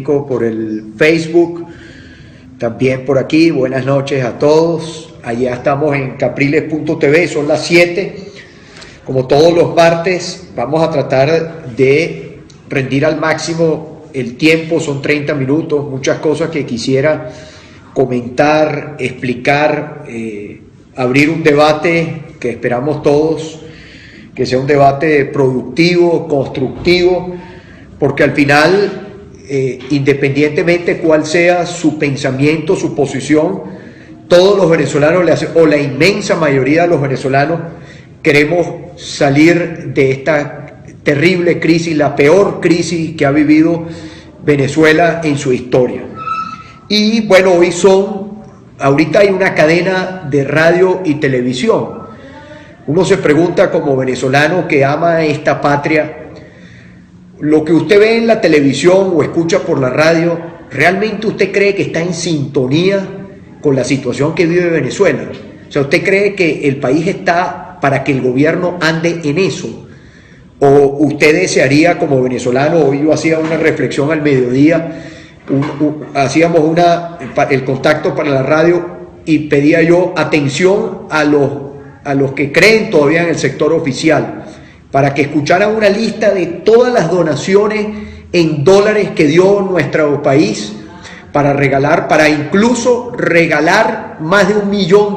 Por el Facebook, también por aquí. Buenas noches a todos. Allá estamos en capriles.tv, son las 7. Como todos los martes, vamos a tratar de rendir al máximo el tiempo, son 30 minutos, muchas cosas que quisiera comentar, explicar, abrir un debate que esperamos todos que sea un debate productivo, constructivo, porque al final, independientemente cuál sea su pensamiento, su posición, todos los venezolanos, o la inmensa mayoría de los venezolanos, queremos salir de esta terrible crisis, la peor crisis que ha vivido Venezuela en su historia. Y bueno, ahorita hay una cadena de radio y televisión. Uno se pregunta como venezolano que ama esta patria, lo que usted ve en la televisión o escucha por la radio, ¿realmente usted cree que está en sintonía con la situación que vive Venezuela? O sea, ¿usted cree que el país está para que el gobierno ande en eso? ¿O usted desearía como venezolano? Hoy yo hacía una reflexión al mediodía, hacíamos el contacto para la radio y pedía yo atención a los que creen todavía en el sector oficial, para que escucharan una lista de todas las donaciones en dólares que dio nuestro país para incluso regalar más de $1 millón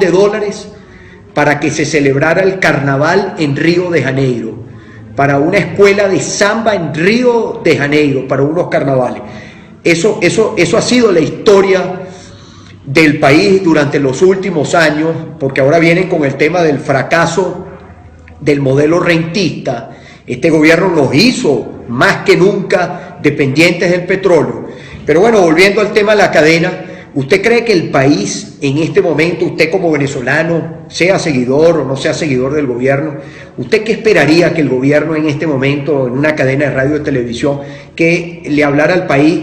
para que se celebrara el carnaval en Río de Janeiro, para una escuela de samba en Río de Janeiro, para unos carnavales. Eso ha sido la historia del país durante los últimos años, porque ahora vienen con el tema del fracaso del modelo rentista. Este gobierno nos hizo más que nunca dependientes del petróleo. Pero bueno, volviendo al tema de la cadena, ¿usted cree que el país en este momento, usted como venezolano, sea seguidor o no sea seguidor del gobierno, usted qué esperaría que el gobierno en este momento, en una cadena de radio y televisión, que le hablara al país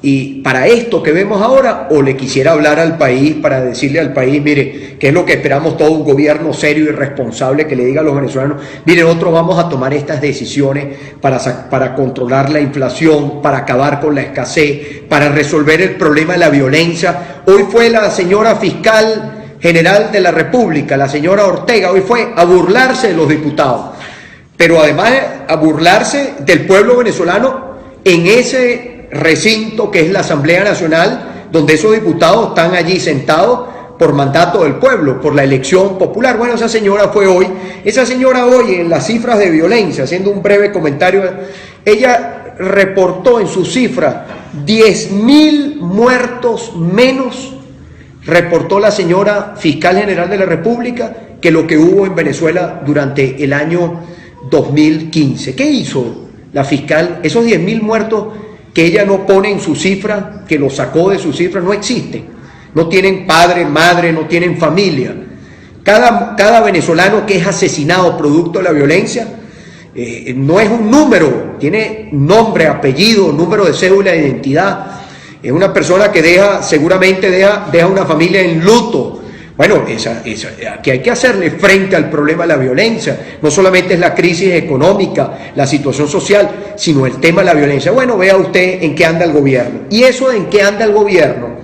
y para esto que vemos ahora, o le quisiera hablar al país para decirle al país, mire, que es lo que esperamos todo un gobierno serio y responsable, que le diga a los venezolanos, mire, nosotros vamos a tomar estas decisiones para controlar la inflación, para acabar con la escasez, para resolver el problema de la violencia? Hoy fue la señora fiscal general de la República, la señora Ortega, hoy fue a burlarse de los diputados, pero además a burlarse del pueblo venezolano en ese recinto que es la Asamblea Nacional, donde esos diputados están allí sentados por mandato del pueblo, por la elección popular. Bueno, esa señora hoy en las cifras de violencia, haciendo un breve comentario, ella reportó en sus cifras 10.000 muertos menos, reportó la señora fiscal general de la República, que lo que hubo en Venezuela durante el año 2015. ¿Qué hizo la fiscal? Esos 10.000 muertos que ella no pone en su cifra, que lo sacó de su cifra, no existen. No tienen padre, madre, no tienen familia. Cada venezolano que es asesinado producto de la violencia no es un número, tiene nombre, apellido, número de cédula de identidad. Es una persona que seguramente deja una familia en luto. Bueno, que hay que hacerle frente al problema de la violencia. No solamente es la crisis económica, la situación social, sino el tema de la violencia. Bueno, vea usted en qué anda el gobierno. Y eso de en qué anda el gobierno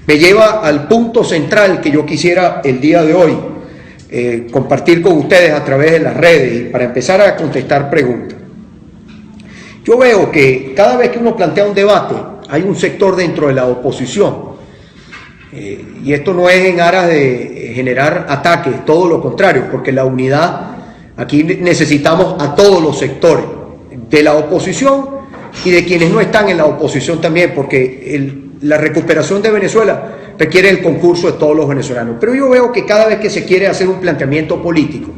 me lleva al punto central que yo quisiera el día de hoy compartir con ustedes a través de las redes, y para empezar a contestar preguntas. Yo veo que cada vez que uno plantea un debate, hay un sector dentro de la oposición, y esto no es en aras de generar ataques, todo lo contrario, porque la unidad, aquí necesitamos a todos los sectores, de la oposición y de quienes no están en la oposición también, porque la recuperación de Venezuela requiere el concurso de todos los venezolanos. Pero yo veo que cada vez que se quiere hacer un planteamiento político,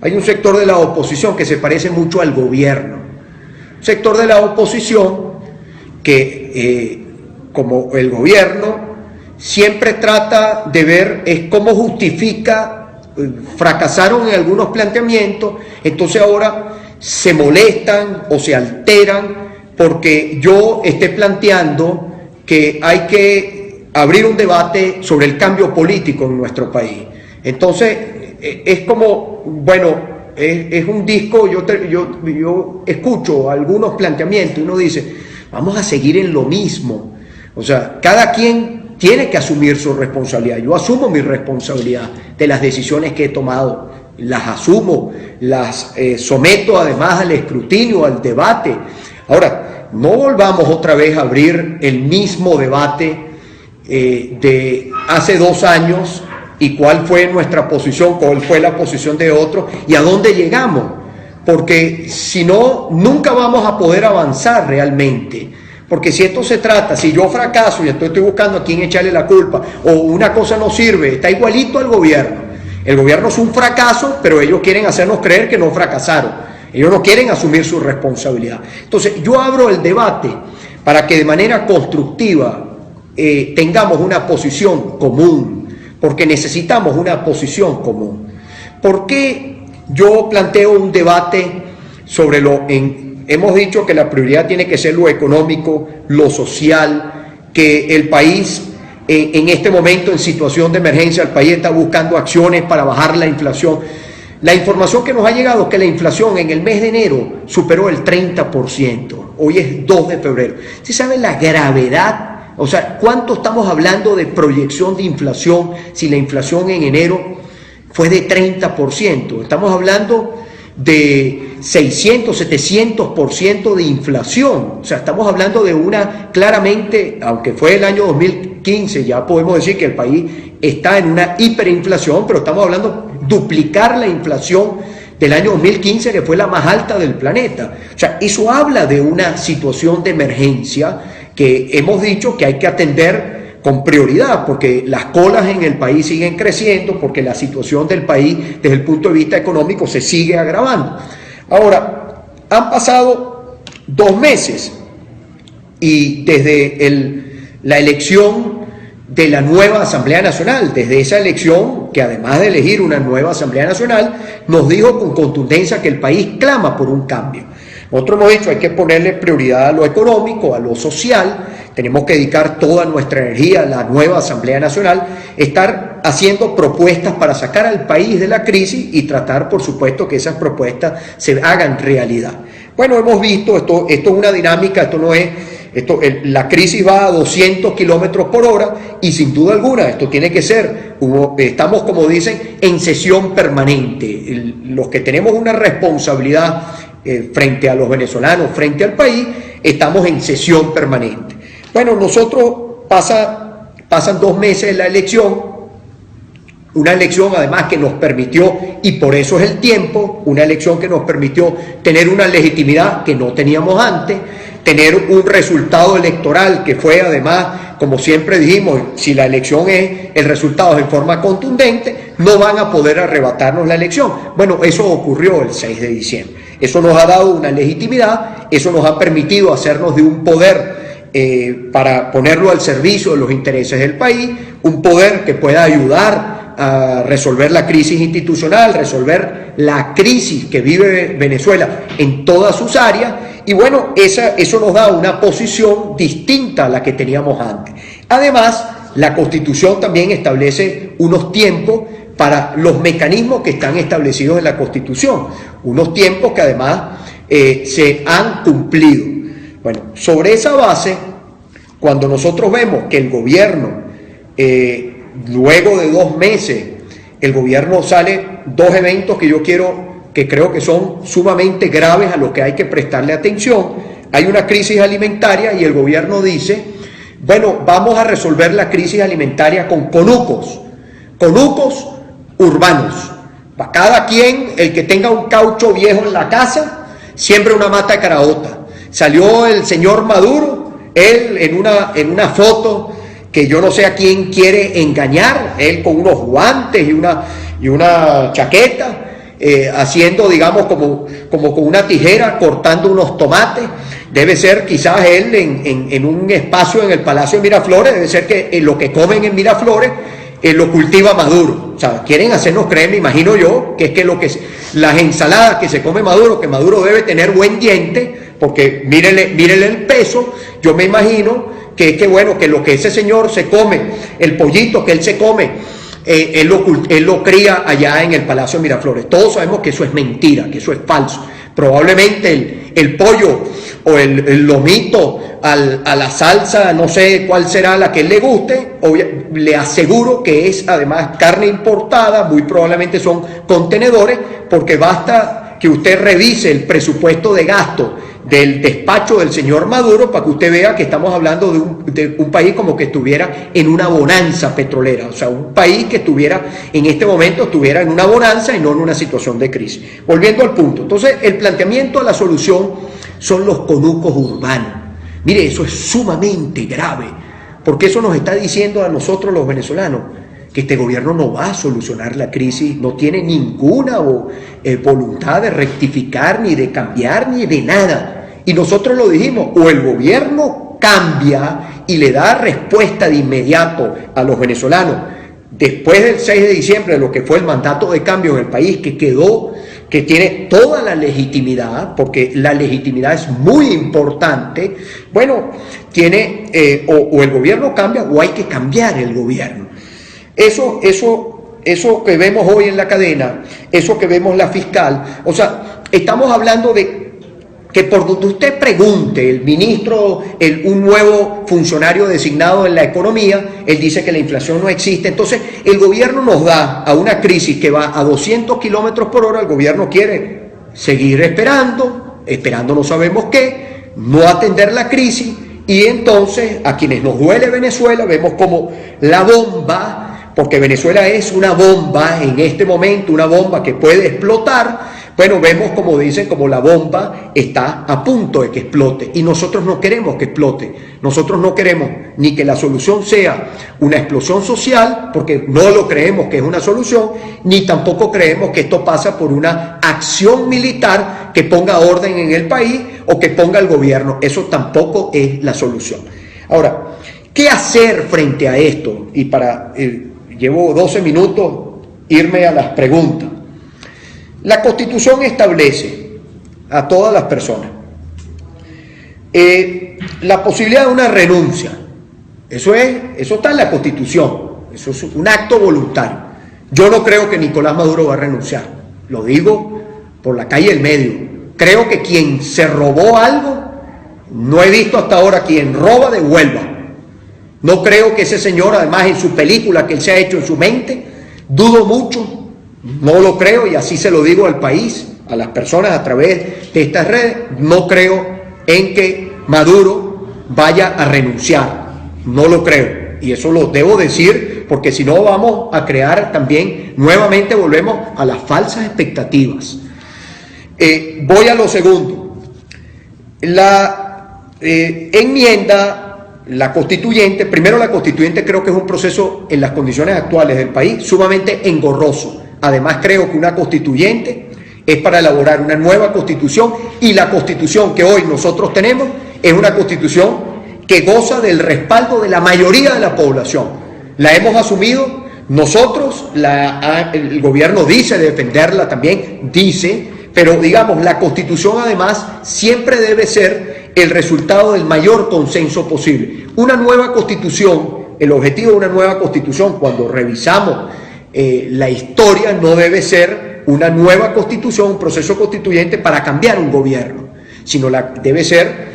hay un sector de la oposición que se parece mucho al gobierno, un sector de la oposición que, como el gobierno, siempre trata de ver cómo justifica, fracasaron en algunos planteamientos, entonces ahora se molestan o se alteran porque yo esté planteando que hay que abrir un debate sobre el cambio político en nuestro país. Entonces, es como, bueno, es un disco, yo escucho algunos planteamientos y uno dice, vamos a seguir en lo mismo. O sea, cada quien tiene que asumir su responsabilidad. Yo asumo mi responsabilidad de las decisiones que he tomado, las asumo, las someto además al escrutinio, al debate. Ahora, no volvamos otra vez a abrir el mismo debate de hace 2 años y cuál fue nuestra posición, cuál fue la posición de otros y a dónde llegamos, porque si no, nunca vamos a poder avanzar realmente. Porque si esto se trata, si yo fracaso y estoy buscando a quién echarle la culpa, o una cosa no sirve, está igualito al gobierno. El gobierno es un fracaso, pero ellos quieren hacernos creer que no fracasaron. Ellos no quieren asumir su responsabilidad. Entonces, yo abro el debate para que de manera constructiva tengamos una posición común, porque necesitamos una posición común. ¿Por qué yo planteo un debate sobre hemos dicho que la prioridad tiene que ser lo económico, lo social, que el país en este momento en situación de emergencia, el país está buscando acciones para bajar la inflación? La información que nos ha llegado es que la inflación en el mes de enero superó el 30%, hoy es 2 de febrero. ¿Sí saben la gravedad? O sea, ¿cuánto estamos hablando de proyección de inflación si la inflación en enero fue de 30%? Estamos hablando de 600, 700% de inflación. O sea, estamos hablando de claramente, aunque fue el año 2015, ya podemos decir que el país está en una hiperinflación, pero estamos hablando de duplicar la inflación del año 2015, que fue la más alta del planeta. O sea, eso habla de una situación de emergencia que hemos dicho que hay que atender con prioridad, porque las colas en el país siguen creciendo, porque la situación del país desde el punto de vista económico se sigue agravando. Ahora, han pasado 2 meses y desde la elección de la nueva Asamblea Nacional, desde esa elección, que además de elegir una nueva Asamblea Nacional, nos dijo con contundencia que el país clama por un cambio. Nosotros hemos dicho hay que ponerle prioridad a lo económico, a lo social, tenemos que dedicar toda nuestra energía a la nueva Asamblea Nacional, estar haciendo propuestas para sacar al país de la crisis y tratar, por supuesto, que esas propuestas se hagan realidad. Bueno, hemos visto, esto es una dinámica, la crisis va a 200 kilómetros por hora y sin duda alguna esto tiene que ser, estamos como dicen, en sesión permanente. Los que tenemos una responsabilidad frente a los venezolanos, frente al país, estamos en sesión permanente. Bueno, nosotros pasan 2 meses de la elección, una elección además que nos permitió, y por eso es el tiempo, una elección que nos permitió tener una legitimidad que no teníamos antes, tener un resultado electoral que fue además, como siempre dijimos, si la elección el resultado es en forma contundente, no van a poder arrebatarnos la elección. Bueno, eso ocurrió el 6 de diciembre. Eso nos ha dado una legitimidad, eso nos ha permitido hacernos de un poder para ponerlo al servicio de los intereses del país, un poder que pueda ayudar a resolver la crisis institucional, resolver la crisis que vive Venezuela en todas sus áreas, y bueno, eso nos da una posición distinta a la que teníamos antes. Además, la Constitución también establece unos tiempos para los mecanismos que están establecidos en la Constitución, unos tiempos que además se han cumplido. Bueno, sobre esa base, cuando nosotros vemos que el gobierno, luego de 2 meses, el gobierno sale 2 eventos que creo que son sumamente graves a los que hay que prestarle atención. Hay una crisis alimentaria y el gobierno dice, bueno, vamos a resolver la crisis alimentaria con conucos urbanos. Para cada quien, el que tenga un caucho viejo en la casa, siembra una mata de caraota. Salió el señor Maduro, él en una foto que yo no sé a quién quiere engañar, él con unos guantes y una chaqueta, haciendo, digamos, como con una tijera, cortando unos tomates. Debe ser quizás él en un espacio en el Palacio de Miraflores, debe ser que lo que comen en Miraflores lo cultiva Maduro. O sea, quieren hacernos creer, me imagino yo, que es que las ensaladas que se come Maduro, que Maduro debe tener buen diente, porque mírenle el peso, yo me imagino que es que bueno, que lo que ese señor se come, el pollito que él se come, él lo cría allá en el Palacio de Miraflores. Todos sabemos que eso es mentira, que eso es falso, Probablemente el pollo o el lomito a la salsa, no sé cuál será la que le guste, le aseguro que es además carne importada, muy probablemente son contenedores, porque basta que usted revise el presupuesto de gasto del despacho del señor Maduro para que usted vea que estamos hablando de un país como que estuviera en una bonanza petrolera, o sea, un país que estuviera en este momento estuviera en una bonanza y no en una situación de crisis. Volviendo al punto, entonces el planteamiento a la solución son los conucos urbanos. Mire, eso es sumamente grave, porque eso nos está diciendo a nosotros los venezolanos que este gobierno no va a solucionar la crisis, no tiene ninguna voluntad de rectificar, ni de cambiar, ni de nada. Y nosotros lo dijimos, o el gobierno cambia y le da respuesta de inmediato a los venezolanos, después del 6 de diciembre, lo que fue el mandato de cambio en el país, que tiene toda la legitimidad, porque la legitimidad es muy importante, bueno, tiene, o el gobierno cambia o hay que cambiar el gobierno. Eso que vemos hoy en la cadena, eso que vemos la fiscal, o sea, estamos hablando de que por donde usted pregunte, el ministro, un nuevo funcionario designado en la economía, él dice que la inflación no existe. Entonces, el gobierno nos da a una crisis que va a 200 kilómetros por hora, el gobierno quiere seguir esperando no sabemos qué, no atender la crisis, y entonces a quienes nos duele Venezuela, vemos como la bomba, porque Venezuela es una bomba en este momento, una bomba que puede explotar. Bueno, vemos como dicen, como la bomba está a punto de que explote, y nosotros no queremos que explote. Nosotros no queremos ni que la solución sea una explosión social, porque no lo creemos que es una solución, ni tampoco creemos que esto pasa por una acción militar que ponga orden en el país o que ponga el gobierno. Eso tampoco es la solución. Ahora, ¿qué hacer frente a esto? Y llevo 12 minutos irme a las preguntas. La Constitución establece a todas las personas la posibilidad de una renuncia. Eso está en la Constitución, eso es un acto voluntario. Yo no creo que Nicolás Maduro va a renunciar, lo digo por la calle del medio. Creo que quien se robó algo, no he visto hasta ahora quien roba devuelva. No creo que ese señor, además en su película que él se ha hecho en su mente, dudo mucho. No lo creo, y así se lo digo al país, a las personas a través de estas redes. No creo en que Maduro vaya a renunciar, no lo creo, y eso lo debo decir porque si no vamos a crear también, nuevamente volvemos a las falsas expectativas. Voy a lo segundo. La enmienda, la constituyente, primero la constituyente creo que es un proceso en las condiciones actuales del país sumamente engorroso. Además creo que una constituyente es para elaborar una nueva constitución, y la constitución que hoy nosotros tenemos es una constitución que goza del respaldo de la mayoría de la población. La hemos asumido nosotros, el gobierno dice defenderla también, pero digamos, la constitución además siempre debe ser el resultado del mayor consenso posible. Una nueva constitución, el objetivo de una nueva constitución, cuando revisamos la historia, no debe ser una nueva constitución, un proceso constituyente para cambiar un gobierno, sino debe ser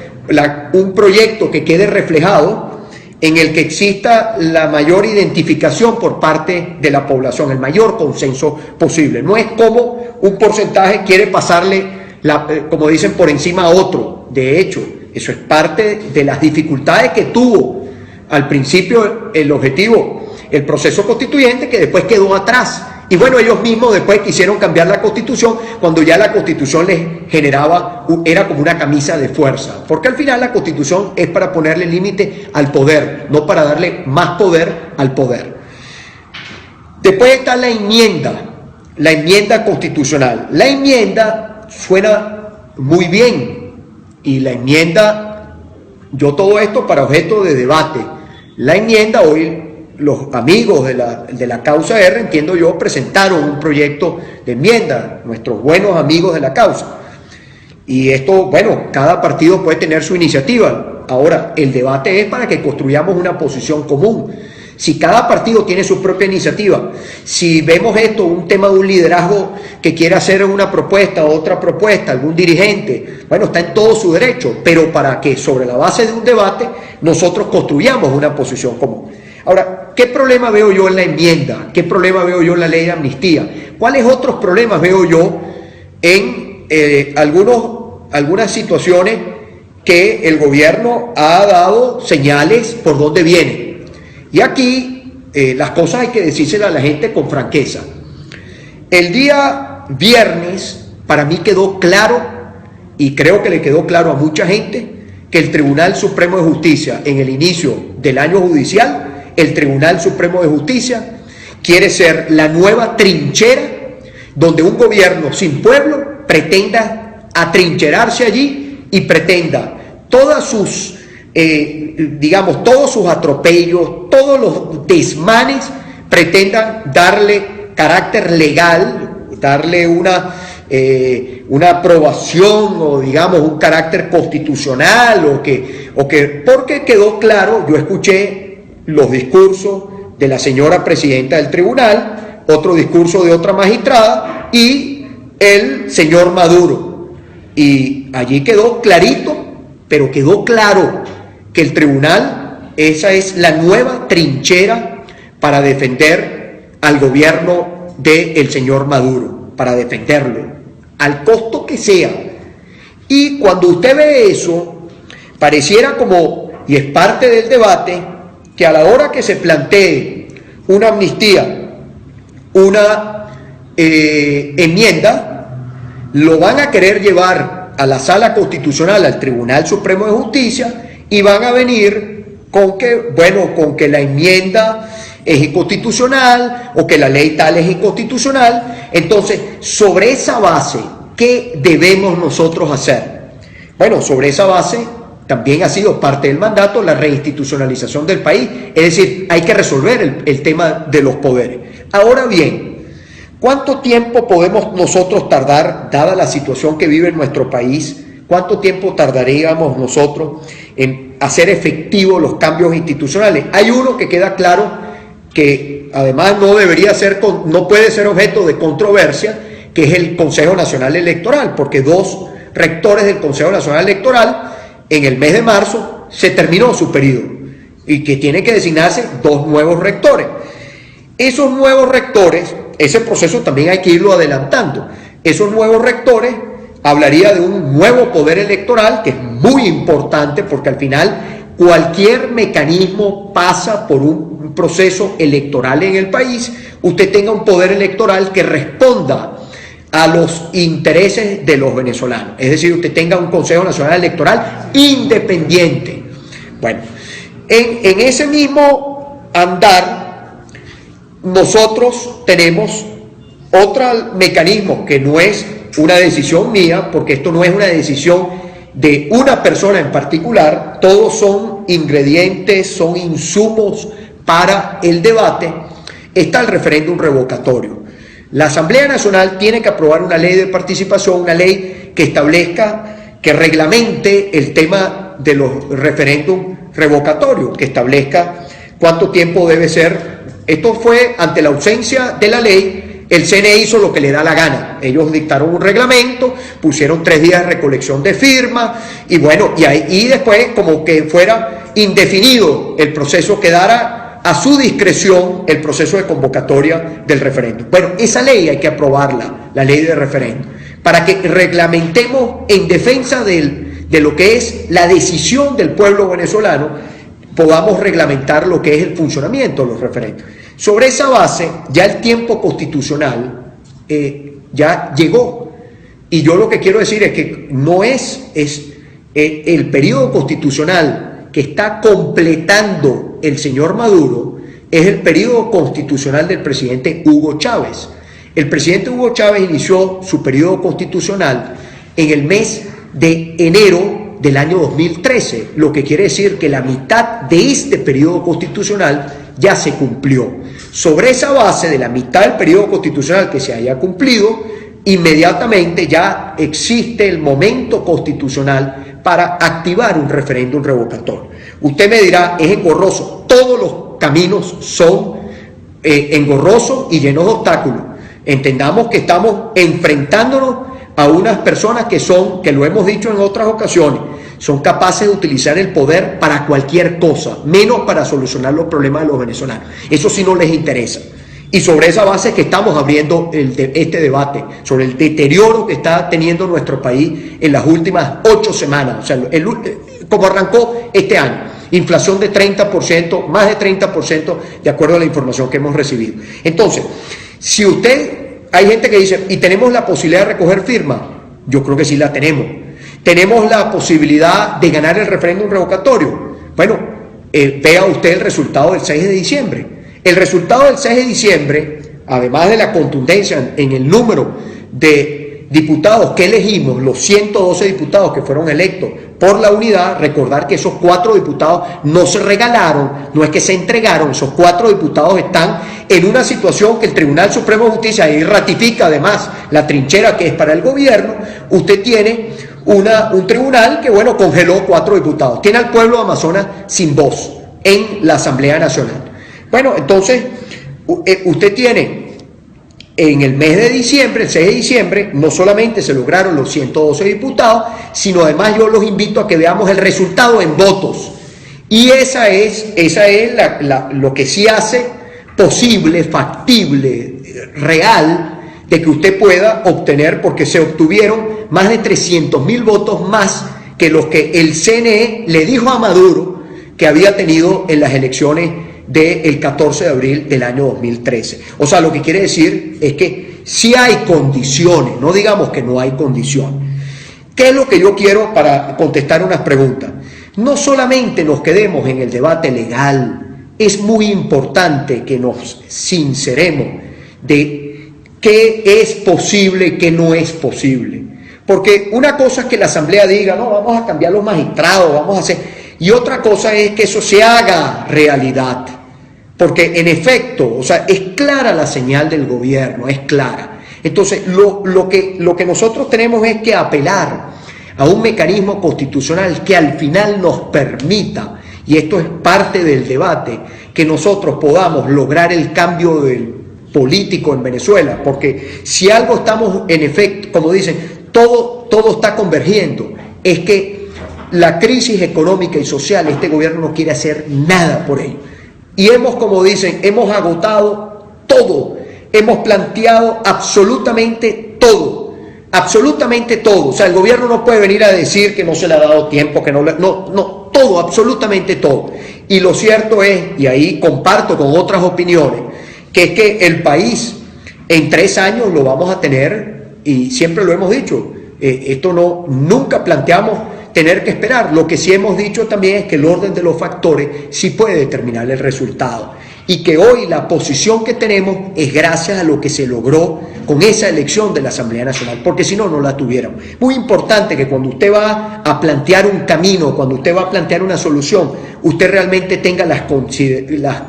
un proyecto que quede reflejado, en el que exista la mayor identificación por parte de la población, el mayor consenso posible. No es como un porcentaje quiere pasarle, como dicen, por encima a otro. De hecho, eso es parte de las dificultades que tuvo al principio el objetivo, el proceso constituyente, que después quedó atrás. Y bueno, ellos mismos después quisieron cambiar la Constitución cuando ya la Constitución les generaba, era como una camisa de fuerza. Porque al final la Constitución es para ponerle límite al poder, no para darle más poder al poder. Después está la enmienda constitucional. La enmienda suena muy bien, y la enmienda, yo todo esto para objeto de debate. La enmienda, hoy los amigos de la causa R, entiendo yo, presentaron un proyecto de enmienda, nuestros buenos amigos de la causa. Y esto, bueno, cada partido puede tener su iniciativa. Ahora, el debate es para que construyamos una posición común. Si cada partido tiene su propia iniciativa, si vemos esto, un tema de un liderazgo que quiere hacer una propuesta, otra propuesta, algún dirigente, bueno, está en todo su derecho, pero para que sobre la base de un debate nosotros construyamos una posición común. Ahora, ¿qué problema veo yo en la enmienda? ¿Qué problema veo yo en la ley de amnistía? ¿Cuáles otros problemas veo yo en algunas situaciones que el gobierno ha dado señales por dónde viene? Y aquí las cosas hay que decírselas a la gente con franqueza. El día viernes para mí quedó claro, y creo que le quedó claro a mucha gente, que el Tribunal Supremo de Justicia, en el inicio del año judicial, el Tribunal Supremo de Justicia quiere ser la nueva trinchera donde un gobierno sin pueblo pretenda atrincherarse allí y pretenda todas sus, todos sus atropellos, todos los desmanes, pretendan darle carácter legal, darle una aprobación o digamos un carácter constitucional porque quedó claro, yo escuché los discursos de la señora presidenta del tribunal, otro discurso de otra magistrada y el señor Maduro. Y allí quedó clarito, pero quedó claro que el tribunal, esa es la nueva trinchera para defender al gobierno del señor Maduro, para defenderlo, al costo que sea. Y cuando usted ve eso, pareciera como, y es parte del debate, que a la hora que se plantee una amnistía, una enmienda, lo van a querer llevar a la Sala Constitucional, al Tribunal Supremo de Justicia, y van a venir con que la enmienda es inconstitucional o que la ley tal es inconstitucional. Entonces, sobre esa base, ¿qué debemos nosotros hacer? Bueno, sobre esa base también ha sido parte del mandato la reinstitucionalización del país, es decir, hay que resolver el tema de los poderes. Ahora bien, ¿cuánto tiempo podemos nosotros tardar, dada la situación que vive nuestro país, cuánto tiempo tardaríamos nosotros en hacer efectivos los cambios institucionales? Hay uno que queda claro que además no puede ser objeto de controversia, que es el Consejo Nacional Electoral, porque dos rectores del Consejo Nacional Electoral en el mes de marzo se terminó su periodo y que tienen que designarse dos nuevos rectores. Esos nuevos rectores, ese proceso también hay que irlo adelantando. Esos nuevos rectores hablaría de un nuevo poder electoral que es muy importante porque al final cualquier mecanismo pasa por un proceso electoral en el país. Usted tenga un poder electoral que responda a los intereses de los venezolanos, es decir, usted tenga un Consejo Nacional Electoral independiente. Bueno, en ese mismo andar nosotros tenemos otro mecanismo que no es una decisión mía, porque esto no es una decisión de una persona en particular, todos son ingredientes, son insumos para el debate. Está el referéndum revocatorio. La Asamblea Nacional tiene que aprobar una ley de participación, una ley que establezca, que reglamente el tema de los referéndum revocatorios, que establezca cuánto tiempo debe ser. Esto fue ante la ausencia de la ley, el CNE hizo lo que le da la gana. Ellos dictaron un reglamento, pusieron 3 días de recolección de firmas y bueno, y después como que fuera indefinido el proceso, quedara a su discreción el proceso de convocatoria del referéndum. Bueno, esa ley hay que aprobarla, la ley de referéndum, para que reglamentemos en defensa de lo que es la decisión del pueblo venezolano, podamos reglamentar lo que es el funcionamiento de los referéndums. Sobre esa base, ya el tiempo constitucional ya llegó, y yo lo que quiero decir es que no es el periodo constitucional que está completando el señor Maduro, es el periodo constitucional del presidente Hugo Chávez. El presidente Hugo Chávez inició su periodo constitucional en el mes de enero del año 2013, lo que quiere decir que la mitad de este periodo constitucional ya se cumplió. Sobre esa base de la mitad del periodo constitucional que se haya cumplido, inmediatamente ya existe el momento constitucional para activar un referéndum revocatorio. Usted me dirá, es engorroso, todos los caminos son engorrosos y llenos de obstáculos. Entendamos que estamos enfrentándonos a unas personas que son, que lo hemos dicho en otras ocasiones, son capaces de utilizar el poder para cualquier cosa, menos para solucionar los problemas de los venezolanos. Eso sí no les interesa. Y sobre esa base es que estamos abriendo este debate, sobre el deterioro que está teniendo nuestro país en las últimas 8 semanas, o sea, como arrancó este año. Inflación de 30%, más de 30%, de acuerdo a la información que hemos recibido. Entonces, si hay gente que dice, ¿y tenemos la posibilidad de recoger firmas? Yo creo que sí la tenemos. ¿Tenemos la posibilidad de ganar el referéndum revocatorio? Bueno, vea usted el resultado del 6 de diciembre. El resultado del 6 de diciembre, además de la contundencia en el número de diputados que elegimos, los 112 diputados que fueron electos por la unidad, recordar que esos 4 diputados no se regalaron, no es que se entregaron, esos 4 diputados están en una situación que el Tribunal Supremo de Justicia, ahí ratifica además la trinchera que es para el gobierno. Usted tiene un tribunal que, bueno, congeló 4 diputados, tiene al pueblo de Amazonas sin voz en la Asamblea Nacional. Bueno, entonces, usted tiene en el mes de diciembre, el 6 de diciembre, no solamente se lograron los 112 diputados, sino además yo los invito a que veamos el resultado en votos. Y esa es lo que sí hace posible, factible, real, de que usted pueda obtener, porque se obtuvieron más de 300.000 votos más que los que el CNE le dijo a Maduro que había tenido en las elecciones del 14 de abril del año 2013. O sea, lo que quiere decir es que sí hay condiciones, no digamos que no hay condiciones. ¿Qué es lo que yo quiero para contestar unas preguntas? No solamente nos quedemos en el debate legal, es muy importante que nos sinceremos de qué es posible y qué no es posible. Porque una cosa es que la Asamblea diga, no, vamos a cambiar los magistrados, vamos a hacer... Y otra cosa es que eso se haga realidad, porque en efecto, o sea, es clara la señal del gobierno, es clara. Entonces, lo que nosotros tenemos es que apelar a un mecanismo constitucional que al final nos permita, y esto es parte del debate, que nosotros podamos lograr el cambio del político en Venezuela, porque si algo estamos, en efecto, como dicen, todo está convergiendo, es que la crisis económica y social, este gobierno no quiere hacer nada por ello. Y como dicen, hemos agotado todo, hemos planteado absolutamente todo, o sea, el gobierno no puede venir a decir que no se le ha dado tiempo, que no, todo, absolutamente todo. Y lo cierto es, y ahí comparto con otras opiniones, que es que el país en 3 años lo vamos a tener, y siempre lo hemos dicho, nunca planteamos tener que esperar. Lo que sí hemos dicho también es que el orden de los factores sí puede determinar el resultado, y que hoy la posición que tenemos es gracias a lo que se logró con esa elección de la Asamblea Nacional, porque si no, no la tuviéramos. Muy importante que cuando usted va a plantear un camino, cuando usted va a plantear una solución, usted realmente tenga las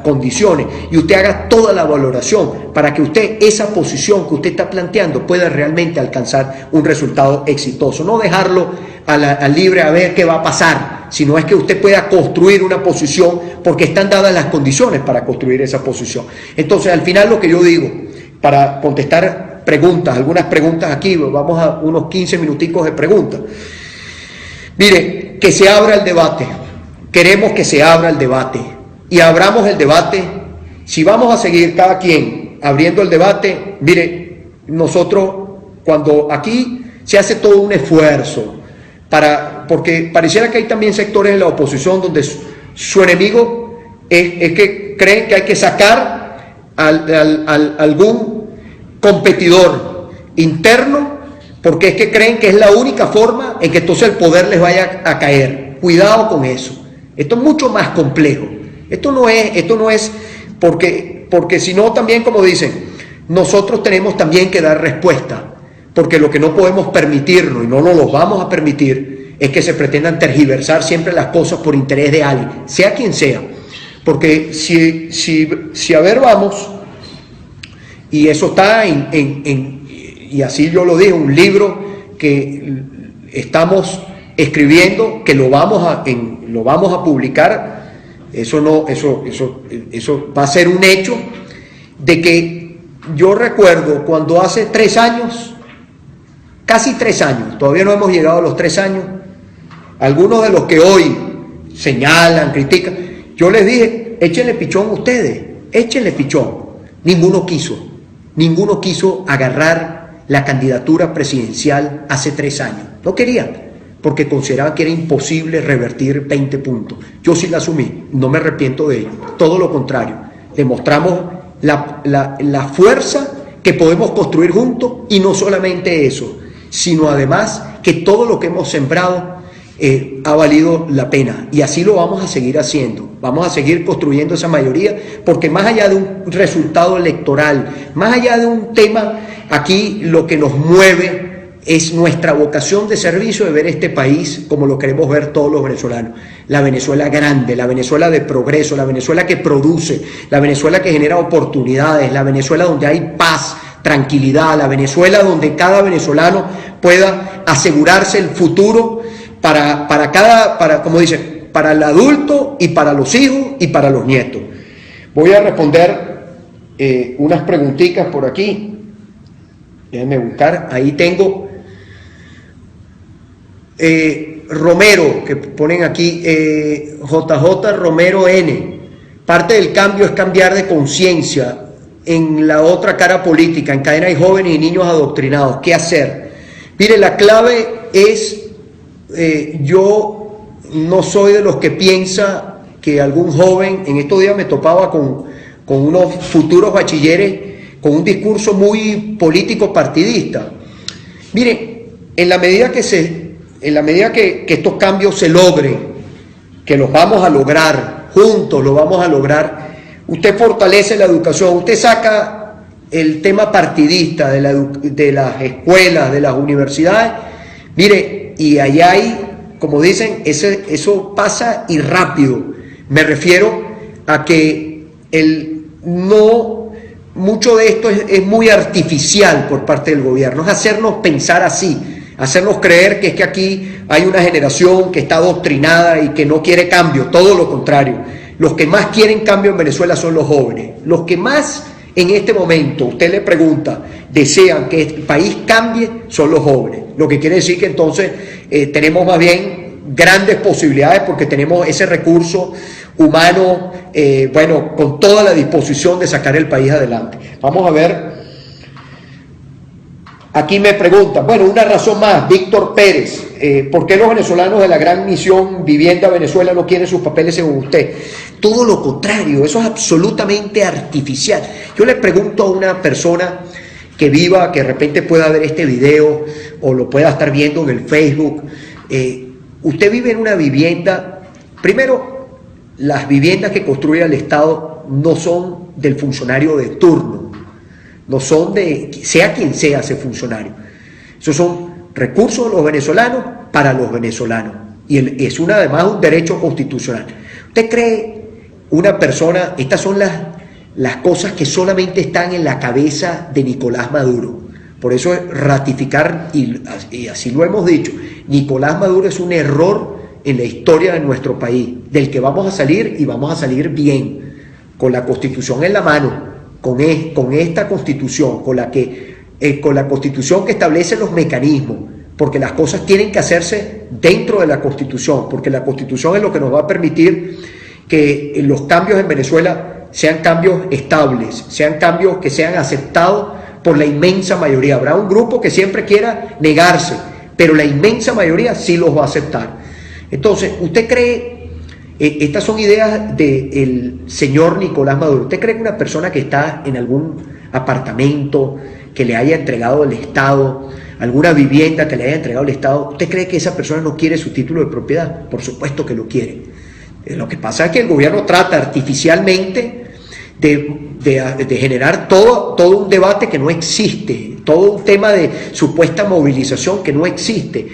condiciones y usted haga toda la valoración para que usted, esa posición que usted está planteando, pueda realmente alcanzar un resultado exitoso. No dejarlo al libre a ver qué va a pasar, sino es que usted pueda construir una posición, porque están dadas las condiciones para construir esa posición. Entonces, al final, lo que yo digo, para contestar preguntas, algunas preguntas aquí, vamos a unos 15 minuticos de preguntas. Mire, que se abra el debate, queremos que se abra el debate, y abramos el debate. Si vamos a seguir cada quien abriendo el debate, mire, nosotros, cuando aquí se hace todo un esfuerzo, porque pareciera que hay también sectores en la oposición donde su enemigo es que creen que hay que sacar algún competidor interno, porque es que creen que es la única forma en que entonces el poder les vaya a caer. Cuidado con eso. Esto es mucho más complejo. Esto no es porque si no, también, como dicen, nosotros tenemos también que dar respuesta. Porque lo que no podemos permitirnos, y no nos lo vamos a permitir, es que se pretendan tergiversar siempre las cosas por interés de alguien, sea quien sea. Porque si a ver vamos, y eso está y así yo lo dije, un libro que estamos escribiendo, que lo vamos a publicar Eso va a ser un hecho de que yo recuerdo cuando hace 3 años, casi 3 años, todavía no hemos llegado a los 3 años, algunos de los que hoy señalan, critican, yo les dije, échenle pichón ustedes, échenle pichón. Ninguno quiso agarrar la candidatura presidencial hace 3 años, no querían, porque consideraban que era imposible revertir 20 puntos. Yo sí la asumí, no me arrepiento de ello, todo lo contrario, demostramos la fuerza que podemos construir juntos, y no solamente eso, sino además que todo lo que hemos sembrado ha valido la pena, y así lo vamos a seguir haciendo. Vamos a seguir construyendo esa mayoría, porque más allá de un resultado electoral, más allá de un tema, aquí lo que nos mueve es nuestra vocación de servicio, de ver este país como lo queremos ver todos los venezolanos. La Venezuela grande, la Venezuela de progreso, la Venezuela que produce, la Venezuela que genera oportunidades, la Venezuela donde hay paz, tranquilidad, la Venezuela donde cada venezolano pueda asegurarse el futuro como dicen, para el adulto y para los hijos y para los nietos. Voy a responder unas preguntitas por aquí. Déjenme buscar, ahí tengo Romero, que ponen aquí, JJ Romero N. Parte del cambio es cambiar de conciencia. En la otra cara política, en cadena hay jóvenes y niños adoctrinados. ¿Qué hacer? Mire, la clave es, yo no soy de los que piensa que algún joven, en estos días me topaba con unos futuros bachilleres con un discurso muy político partidista. Mire, en la medida que estos cambios se logren, que los vamos a lograr, juntos lo vamos a lograr, usted fortalece la educación, usted saca el tema partidista de las escuelas, de las universidades, mire, y allá hay, como dicen, eso pasa y rápido. Me refiero a que mucho de esto es muy artificial por parte del gobierno, es hacernos pensar así, hacernos creer que es que aquí hay una generación que está adoctrinada y que no quiere cambio, todo lo contrario. Los que más quieren cambio en Venezuela son los jóvenes, los que más en este momento, usted le pregunta, desean que el país cambie, son los jóvenes, lo que quiere decir que entonces tenemos más bien grandes posibilidades, porque tenemos ese recurso humano, con toda la disposición de sacar el país adelante. Vamos a ver, aquí me preguntan, una razón más, Víctor Pérez, ¿por qué los venezolanos de la gran misión Vivienda Venezuela no quieren sus papeles según usted? Todo lo contrario, eso es absolutamente artificial. Yo le pregunto a una persona que viva, que de repente pueda ver este video o lo pueda estar viendo en el Facebook, usted vive en una vivienda, primero, las viviendas que construye el Estado no son del funcionario de turno, no son sea quien sea ese funcionario, esos son recursos de los venezolanos para los venezolanos, y es además un derecho constitucional. ¿Usted cree una persona, estas son las cosas que solamente están en la cabeza de Nicolás Maduro? Por eso es ratificar, y así lo hemos dicho, Nicolás Maduro es un error en la historia de nuestro país, del que vamos a salir, y vamos a salir bien, con la Constitución en la mano, con esta Constitución, con la Constitución que establece los mecanismos, porque las cosas tienen que hacerse dentro de la Constitución, porque la Constitución es lo que nos va a permitir que los cambios en Venezuela sean cambios estables, sean cambios que sean aceptados por la inmensa mayoría. Habrá un grupo que siempre quiera negarse, pero la inmensa mayoría sí los va a aceptar. Entonces, ¿usted cree, estas son ideas del señor Nicolás Maduro, ¿usted cree que una persona que está en algún apartamento que le haya entregado el Estado, alguna vivienda que le haya entregado el Estado, ¿usted cree que esa persona no quiere su título de propiedad? Por supuesto que lo quiere. Lo que pasa es que el gobierno trata artificialmente de generar todo un debate que no existe, todo un tema de supuesta movilización que no existe.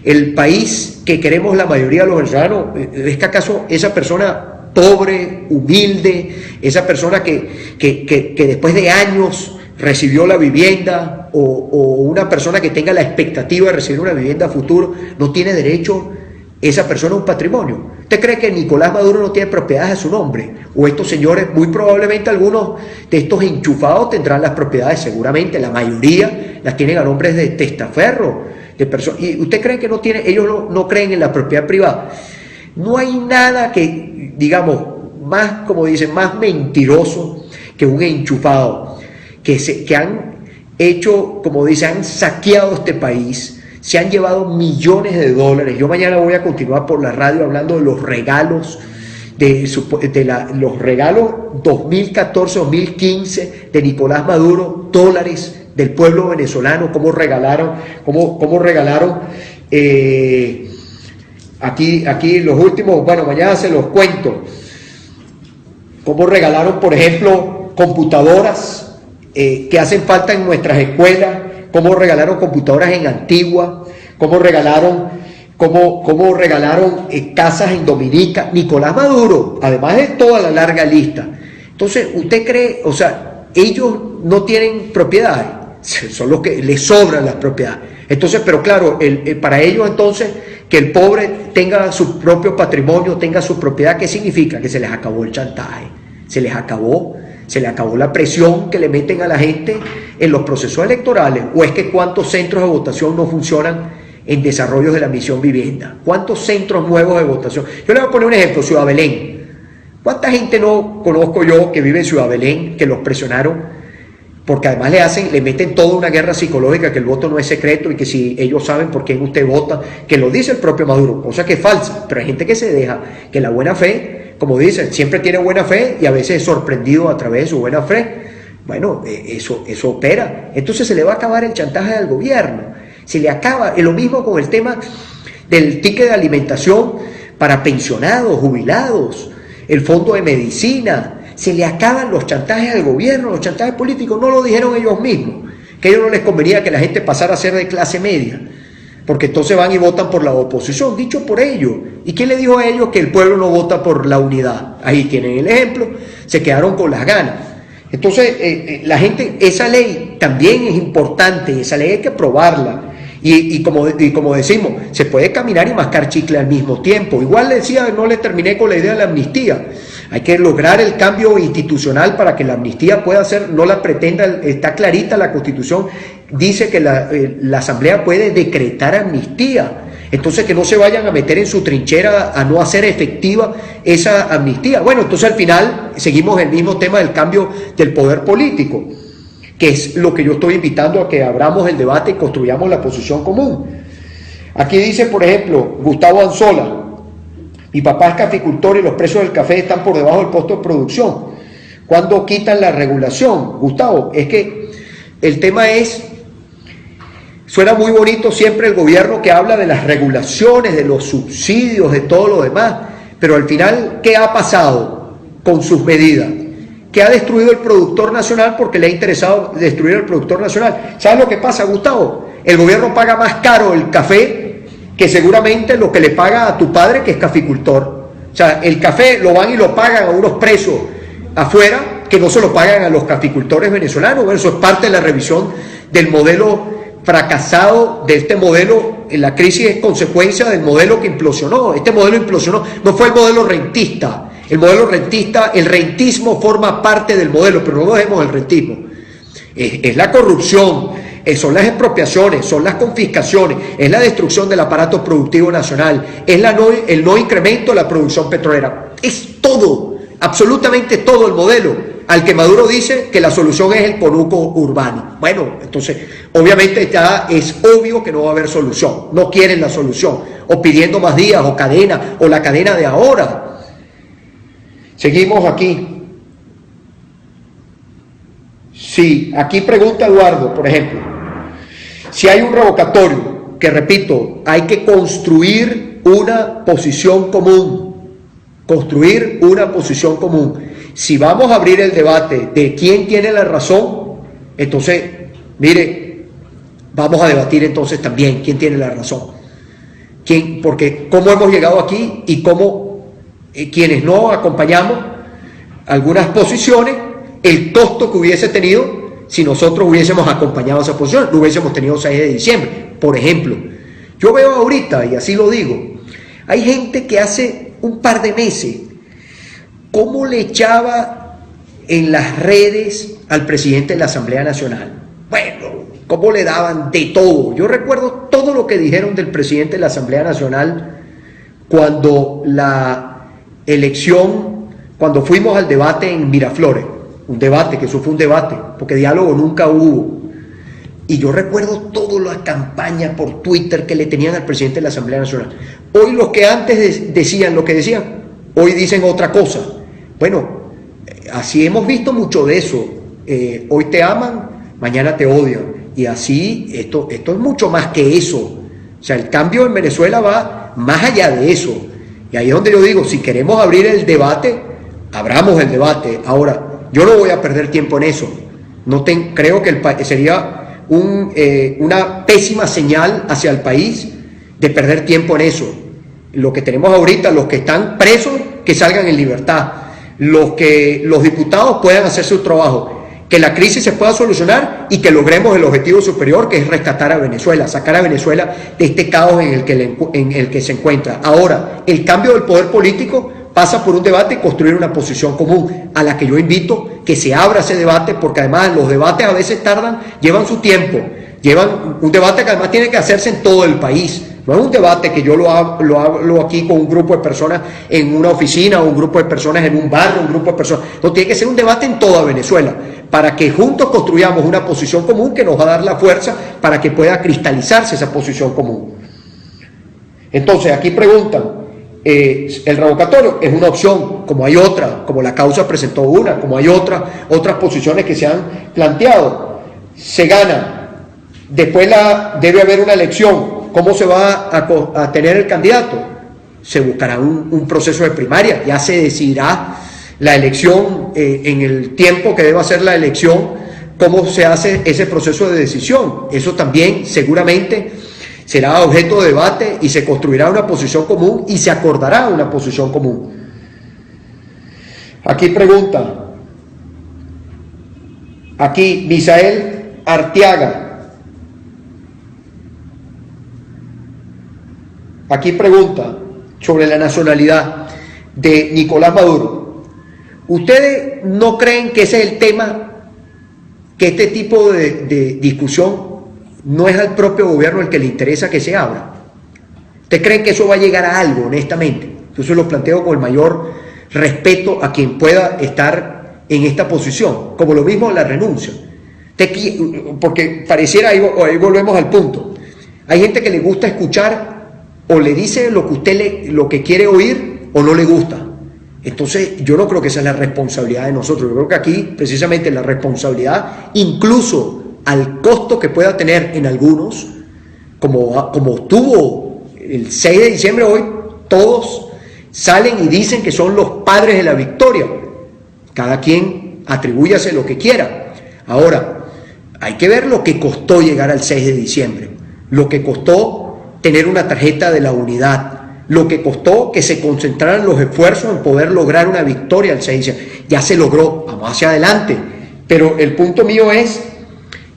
El país que queremos la mayoría de los venezolanos, ¿es que acaso esa persona pobre, humilde, esa persona que después de años recibió la vivienda, o una persona que tenga la expectativa de recibir una vivienda a futuro, no tiene derecho esa persona un patrimonio. ¿Usted cree que Nicolás Maduro no tiene propiedades a su nombre? O estos señores, muy probablemente algunos de estos enchufados tendrán las propiedades, seguramente la mayoría las tienen a nombres de testaferro, de personas. ¿Y usted cree que no tiene, ellos no creen en la propiedad privada? No hay nada que, digamos, más, como dicen, más mentiroso que un enchufado, que han hecho, como dicen, han saqueado este país, se han llevado millones de dólares. Yo mañana voy a continuar por la radio hablando de los regalos, los regalos 2014-2015 de Nicolás Maduro, dólares del pueblo venezolano, cómo regalaron, aquí los últimos, bueno, mañana se los cuento, cómo regalaron, por ejemplo, computadoras que hacen falta en nuestras escuelas, cómo regalaron computadoras en Antigua, cómo regalaron casas en Dominica, Nicolás Maduro, además de toda la larga lista. Entonces, ¿usted cree, o sea, ellos no tienen propiedades? Son los que les sobran las propiedades. Entonces, pero claro, para ellos entonces, que el pobre tenga su propio patrimonio, tenga su propiedad, ¿qué significa? Que se les acabó el chantaje, se le acabó la presión que le meten a la gente en los procesos electorales. ¿O es que cuántos centros de votación no funcionan en desarrollos de la misión vivienda? ¿Cuántos centros nuevos de votación? Yo le voy a poner un ejemplo, Ciudad Belén. ¿Cuánta gente no conozco yo que vive en Ciudad Belén, que los presionaron? Porque además le meten toda una guerra psicológica, que el voto no es secreto y que si ellos saben por quién usted vota, que lo dice el propio Maduro, cosa que es falsa, pero hay gente que se deja, que la buena fe, como dicen, siempre tiene buena fe y a veces es sorprendido a través de su buena fe. Bueno, eso opera. Entonces se le va a acabar el chantaje al gobierno, se le acaba. Es lo mismo con el tema del ticket de alimentación para pensionados, jubilados, el fondo de medicina. Se le acaban los chantajes al gobierno, los chantajes políticos. No lo dijeron ellos mismos, que a ellos no les convenía que la gente pasara a ser de clase media, porque entonces van y votan por la oposición, dicho por ellos. ¿Y quién le dijo a ellos que el pueblo no vota por la unidad? Ahí tienen el ejemplo, se quedaron con las ganas. Entonces, la gente, esa ley también es importante, esa ley hay que aprobarla. Y como decimos, se puede caminar y mascar chicle al mismo tiempo. Igual le decía, no le terminé con la idea de la amnistía. Hay que lograr el cambio institucional para que la amnistía pueda ser, no la pretenda, está clarita la Constitución, dice que la Asamblea puede decretar amnistía. Entonces que no se vayan a meter en su trinchera a no hacer efectiva esa amnistía. Bueno, entonces al final seguimos el mismo tema del cambio del poder político, que es lo que yo estoy invitando a que abramos el debate y construyamos la posición común. Aquí dice, por ejemplo, Gustavo Anzola: mi papá es caficultor y los precios del café están por debajo del costo de producción. ¿Cuándo quitan la regulación? Gustavo, es que el tema es, suena muy bonito siempre el gobierno que habla de las regulaciones, de los subsidios, de todo lo demás, pero al final, ¿qué ha pasado con sus medidas? Que ha destruido el productor nacional porque le ha interesado destruir el productor nacional. ¿Sabes lo que pasa, Gustavo? El gobierno paga más caro el café que seguramente lo que le paga a tu padre, que es caficultor. O sea, el café lo van y lo pagan a unos precios afuera que no se lo pagan a los caficultores venezolanos. Bueno, eso es parte de la revisión del modelo fracasado, de este modelo. La crisis es consecuencia del modelo que implosionó. Este modelo implosionó, no fue el modelo rentista. El modelo rentista, el rentismo forma parte del modelo, pero no dejemos el rentismo. Es la corrupción, son las expropiaciones, son las confiscaciones, es la destrucción del aparato productivo nacional, es el no incremento de la producción petrolera. Es todo, absolutamente todo el modelo, al que Maduro dice que la solución es el conuco urbano. Bueno, entonces, obviamente ya es obvio que no va a haber solución, no quieren la solución, o pidiendo más días, o cadena, o la cadena de ahora. Seguimos aquí. Sí, aquí pregunta Eduardo, por ejemplo, si hay un revocatorio, que repito, hay que construir una posición común, Si vamos a abrir el debate de quién tiene la razón, entonces, mire, vamos a debatir entonces también quién tiene la razón. Porque cómo hemos llegado aquí y cómo quienes no acompañamos algunas posiciones, el costo que hubiese tenido si nosotros hubiésemos acompañado esa posición, no hubiésemos tenido 6 de diciembre, por ejemplo. Yo veo ahorita, y así lo digo, Hay gente que hace un par de meses, ¿cómo le echaba en las redes al presidente de la Asamblea Nacional? Bueno, ¿cómo le daban de todo? Yo recuerdo todo lo que dijeron del presidente de la Asamblea Nacional cuando la elección, cuando fuimos al debate en Miraflores, un debate, que eso fue un debate, porque diálogo nunca hubo. Y yo recuerdo toda la campaña por Twitter que le tenían al presidente de la Asamblea Nacional. Hoy los que antes decían lo que decían, hoy dicen otra cosa. Bueno, así hemos visto mucho de eso. Hoy te aman, mañana te odian. Y así, esto es mucho más que eso. O sea, el cambio en Venezuela va más allá de eso. Y ahí es donde yo digo, si queremos abrir el debate, abramos el debate. Ahora, yo no voy a perder tiempo en eso. Creo que sería una pésima señal hacia el país de perder tiempo en eso. Lo que tenemos ahorita, los que están presos, que salgan en libertad. Los diputados puedan hacer su trabajo. Que la crisis se pueda solucionar y que logremos el objetivo superior, que es rescatar a Venezuela, sacar a Venezuela de este caos en el que se encuentra. Ahora, el cambio del poder político pasa por un debate y construir una posición común, a la que yo invito que se abra ese debate, porque además los debates a veces llevan su tiempo, llevan un debate que además tiene que hacerse en todo el país. No es un debate que yo lo hablo aquí con un grupo de personas en una oficina, o un grupo de personas en un barrio, un grupo de personas. No, tiene que ser un debate en toda Venezuela, para que juntos construyamos una posición común que nos va a dar la fuerza para que pueda cristalizarse esa posición común. Entonces, aquí preguntan, el revocatorio es una opción, como hay otra, como la causa presentó una, como hay otras posiciones que se han planteado. Se gana, después debe haber una elección. ¿Cómo se va a tener el candidato? Se buscará un proceso de primaria, ya se decidirá la elección en el tiempo que deba ser la elección, cómo se hace ese proceso de decisión. Eso también seguramente será objeto de debate y se construirá una posición común y se acordará una posición común. Aquí pregunta, aquí Misael Arteaga, aquí pregunta sobre la nacionalidad de Nicolás Maduro. ¿Ustedes no creen que ese es el tema, que este tipo de discusión no es al propio gobierno el que le interesa que se abra? ¿Ustedes creen que eso va a llegar a algo, honestamente? Entonces lo planteo con el mayor respeto a quien pueda estar en esta posición, como lo mismo la renuncia. Porque pareciera, ahí volvemos al punto, hay gente que le gusta escuchar o le dice lo que quiere oír o no le gusta. Entonces yo no creo que esa es la responsabilidad de nosotros. Yo creo que aquí precisamente la responsabilidad, incluso al costo que pueda tener en algunos, como tuvo el 6 de diciembre, hoy todos salen y dicen que son los padres de la victoria. Cada quien atribúyase lo que quiera. Ahora, hay que ver lo que costó llegar al 6 de diciembre, lo que costó tener una tarjeta de la unidad, lo que costó que se concentraran los esfuerzos en poder lograr una victoria al 6 de diciembre. Ya se logró, vamos hacia adelante. Pero el punto mío es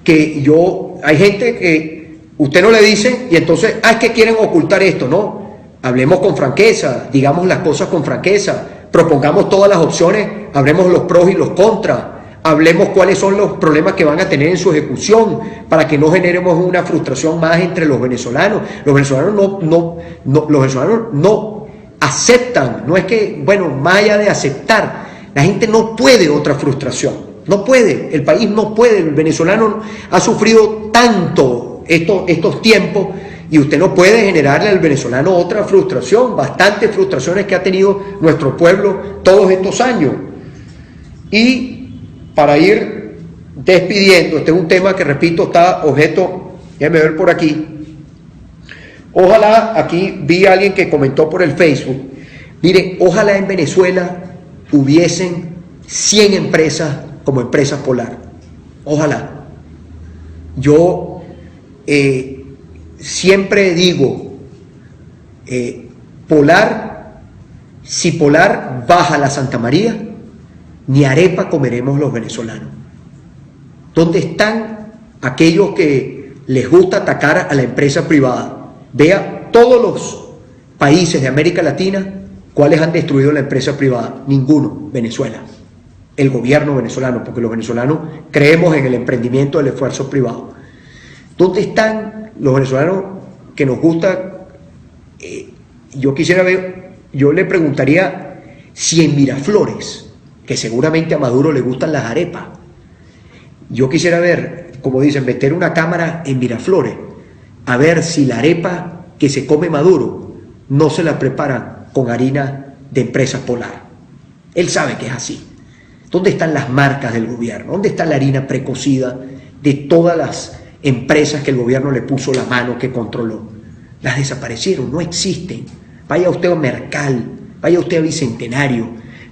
que hay gente que usted no le dice y entonces, es que quieren ocultar esto. No, hablemos con franqueza, digamos las cosas con franqueza, propongamos todas las opciones, hablemos los pros y los contras, hablemos cuáles son los problemas que van a tener en su ejecución, para que no generemos una frustración más entre los venezolanos. Los venezolanos no aceptan, no es que, bueno, más allá de aceptar, la gente no puede otra frustración, no puede, el país no puede, el venezolano ha sufrido tanto estos tiempos, y usted no puede generarle al venezolano otra frustración, bastantes frustraciones que ha tenido nuestro pueblo todos estos años. Y para ir despidiendo, este es un tema que, repito, está objeto, déjenme ver por aquí. Ojalá, aquí vi a alguien que comentó por el Facebook, miren, ojalá en Venezuela hubiesen 100 empresas como Empresas Polar. Ojalá. Yo siempre digo, si Polar baja la Santa María, ni arepa comeremos los venezolanos. ¿Dónde están aquellos que les gusta atacar a la empresa privada? Vea todos países de América Latina, ¿cuáles han destruido la empresa privada? Ninguno, Venezuela. El gobierno venezolano, porque los venezolanos creemos en el emprendimiento del esfuerzo privado. ¿Dónde están los venezolanos que nos gusta? Yo le preguntaría si en Miraflores, que seguramente a Maduro le gustan las arepas, yo quisiera ver, como dicen, meter una cámara en Miraflores, a ver si la arepa que se come Maduro no se la preparan con harina de empresas Polar. Él sabe que es así. ¿Dónde están las marcas del gobierno? ¿Dónde está la harina precocida de todas las empresas que el gobierno le puso la mano, que controló? Las desaparecieron, no existen. Vaya usted a Mercal, vaya usted a Bicentenario,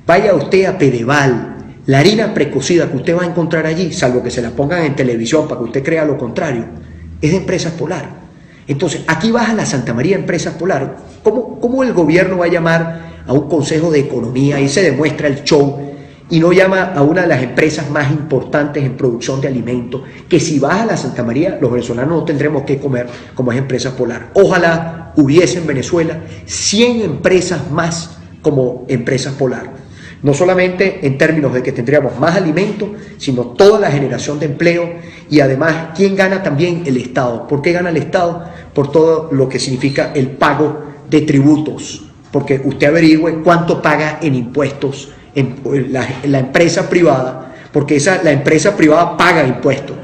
vaya usted a Pedeval. La harina precocida que usted va a encontrar allí, salvo que se la pongan en televisión para que usted crea lo contrario, es de empresas Polar. Entonces, aquí baja la Santa María Empresas Polar. ¿Cómo el gobierno va a llamar a un consejo de economía y se demuestra el show y no llama a una de las empresas más importantes en producción de alimentos, que si baja la Santa María, los venezolanos no tendremos que comer, como es Empresas Polar? Ojalá hubiese en Venezuela 100 empresas más como Empresas Polar. No solamente en términos de que tendríamos más alimentos, sino toda la generación de empleo y además, ¿quién gana también? El Estado. ¿Por qué gana el Estado? Por todo lo que significa el pago de tributos, porque usted averigüe cuánto paga en impuestos en la empresa privada, porque la empresa privada paga impuestos.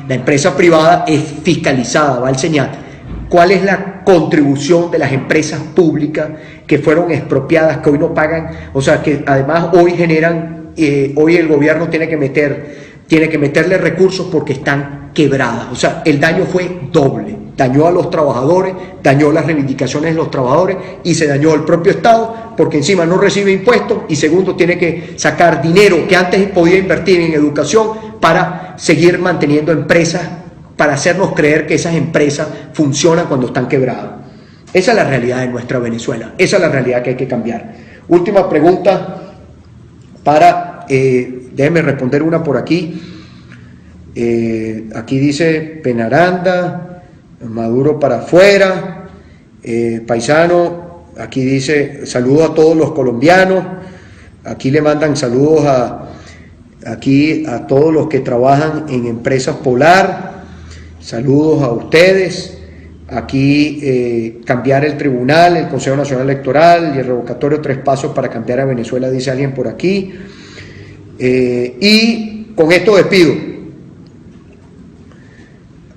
La empresa privada es fiscalizada, va al SENAT. ¿Cuál es la contribución de las empresas públicas que fueron expropiadas, que hoy no pagan? O sea, que además hoy generan, hoy el gobierno tiene que meterle recursos porque están quebradas. O sea, el daño fue doble. Dañó a los trabajadores, dañó las reivindicaciones de los trabajadores y se dañó el propio Estado porque encima no recibe impuestos y segundo tiene que sacar dinero que antes podía invertir en educación para seguir manteniendo empresas, para hacernos creer que esas empresas funcionan cuando están quebradas. Esa es la realidad de nuestra Venezuela, esa es la realidad que hay que cambiar. Última pregunta déjeme responder una por aquí. Aquí dice Penaranda, Maduro para afuera, paisano, aquí dice saludos a todos los colombianos, aquí le mandan saludos a todos los que trabajan en Empresas Polar, saludos a ustedes. Aquí cambiar el tribunal, el Consejo Nacional Electoral y el revocatorio, 3 pasos para cambiar a Venezuela, dice alguien por aquí. Y con esto despido.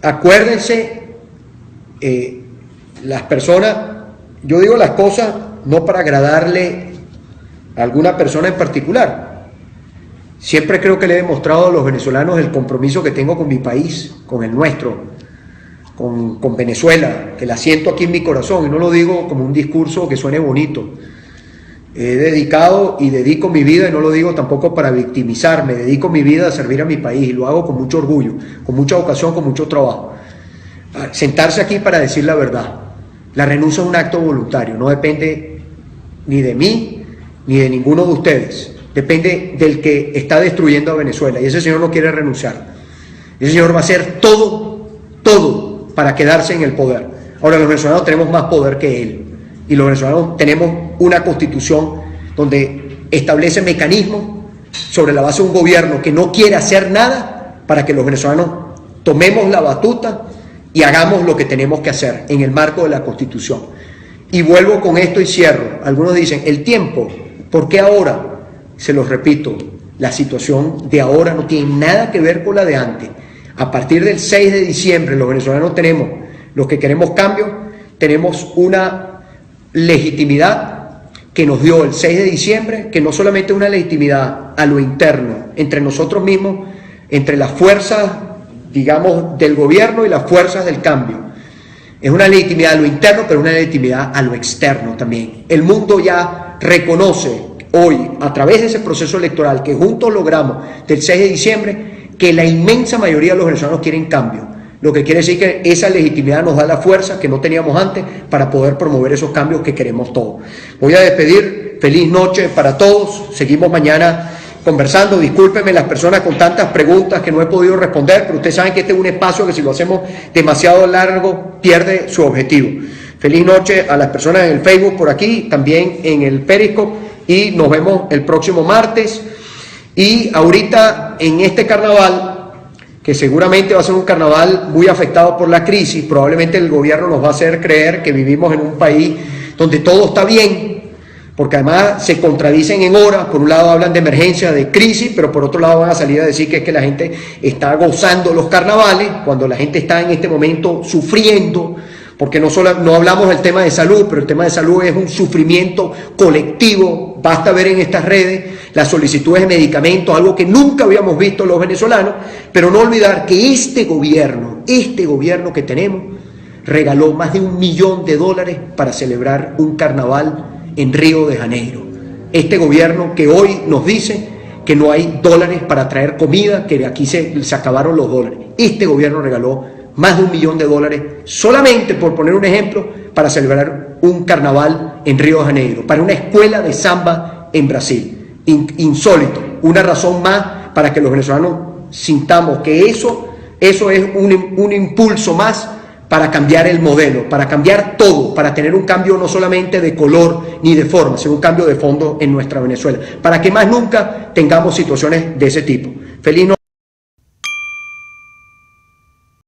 Acuérdense, las personas, yo digo las cosas no para agradarle a alguna persona en particular. Siempre creo que le he demostrado a los venezolanos el compromiso que tengo con mi país, con el nuestro, con Venezuela, que la siento aquí en mi corazón, y no lo digo como un discurso que suene bonito. He dedicado y dedico mi vida, y no lo digo tampoco para victimizarme, dedico mi vida a servir a mi país, y lo hago con mucho orgullo, con mucha vocación, con mucho trabajo. Sentarse aquí para decir la verdad. La renuncia es un acto voluntario, no depende ni de mí, ni de ninguno de ustedes. Depende del que está destruyendo a Venezuela, y ese señor no quiere renunciar. Ese señor va a hacer todo para quedarse en el poder. Ahora, los venezolanos tenemos más poder que él, y los venezolanos tenemos una constitución donde establece mecanismos sobre la base de un gobierno que no quiere hacer nada para que los venezolanos tomemos la batuta y hagamos lo que tenemos que hacer en el marco de la Constitución. Y vuelvo con esto y cierro. Algunos dicen, el tiempo, ¿por qué ahora? Se los repito, la situación de ahora no tiene nada que ver con la de antes. A partir del 6 de diciembre, los venezolanos tenemos, los que queremos cambio, tenemos una legitimidad que nos dio el 6 de diciembre, que no solamente es una legitimidad a lo interno, entre nosotros mismos, entre las fuerzas, digamos, del gobierno y las fuerzas del cambio. Es una legitimidad a lo interno, pero una legitimidad a lo externo también. El mundo ya reconoce hoy, a través de ese proceso electoral que juntos logramos del 6 de diciembre, que la inmensa mayoría de los venezolanos quieren cambio. Lo que quiere decir que esa legitimidad nos da la fuerza que no teníamos antes para poder promover esos cambios que queremos todos. Voy a despedir. Feliz noche para todos. Seguimos mañana conversando. Discúlpenme las personas con tantas preguntas que no he podido responder, pero ustedes saben que este es un espacio que si lo hacemos demasiado largo pierde su objetivo. Feliz noche a las personas en el Facebook por aquí, también en el Periscope, y nos vemos el próximo martes. Y ahorita en este carnaval, que seguramente va a ser un carnaval muy afectado por la crisis, probablemente el gobierno nos va a hacer creer que vivimos en un país donde todo está bien, porque además se contradicen en horas. Por un lado hablan de emergencia, de crisis, pero por otro lado van a salir a decir que es que la gente está gozando los carnavales, cuando la gente está en este momento sufriendo, porque no hablamos del tema de salud, pero el tema de salud es un sufrimiento colectivo. Basta ver en estas redes las solicitudes de medicamentos, algo que nunca habíamos visto los venezolanos, pero no olvidar que este gobierno que tenemos, regaló más de $1 millón para celebrar un carnaval en Río de Janeiro. Este gobierno que hoy nos dice que no hay dólares para traer comida, que aquí se acabaron los dólares. Este gobierno regaló más de $1 millón solamente, por poner un ejemplo, para celebrar un carnaval en Río de Janeiro, para una escuela de samba en Brasil. Insólito, una razón más para que los venezolanos sintamos que eso es un impulso más para cambiar el modelo, para cambiar todo, para tener un cambio no solamente de color ni de forma, sino un cambio de fondo en nuestra Venezuela, para que más nunca tengamos situaciones de ese tipo. Feliz noche.